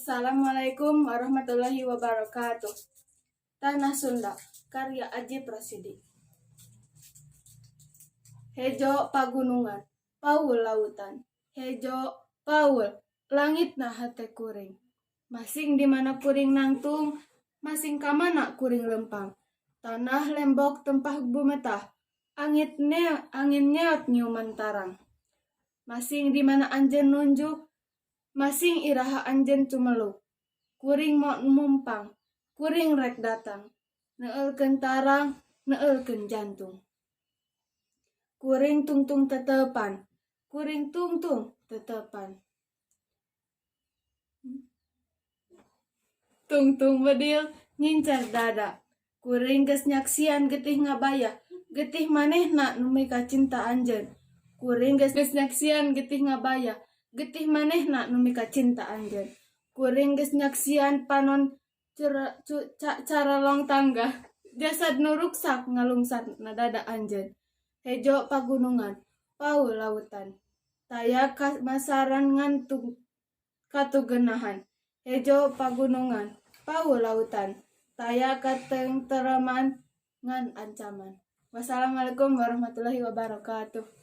Assalamualaikum warahmatullahi wabarakatuh. Tanah Sunda, karya Aji Prasidi. Hejo pagunungan, paul lautan. Hejo paul, langit nah hate kuring. Masing di mana kuring nangtung, masing kamana kuring lempang. Tanah lembok tempah bumetah, angin neot nyuman tarang. Masing di mana anjen nunjuk, masing iraha anjen cumeluk. Kuring mau mumpang, kuring rek datang. Neelkeun tarang, neelkeun jantung. Kuring tungtung tetepan, kuring tungtung tetepan. Tungtung bedil ngincar dada. Kuring geus nyaksian getih ngabaya, getih manehna nu mika cinta anjeun. Kuring geus nyaksian getih ngabaya, getih manehna nu mika cinta anjeun. Kuring geus nyaksian panon cara long tangga, jasad nu ruksak ngalungsar nadada anjeun. Hejo pagunungan, paul lautan. Taya masaran ngantung katugenahan. Hejo pagunungan, paul lautan. Taya katengteraman ngan ancaman. Wassalamualaikum warahmatullahi wabarakatuh.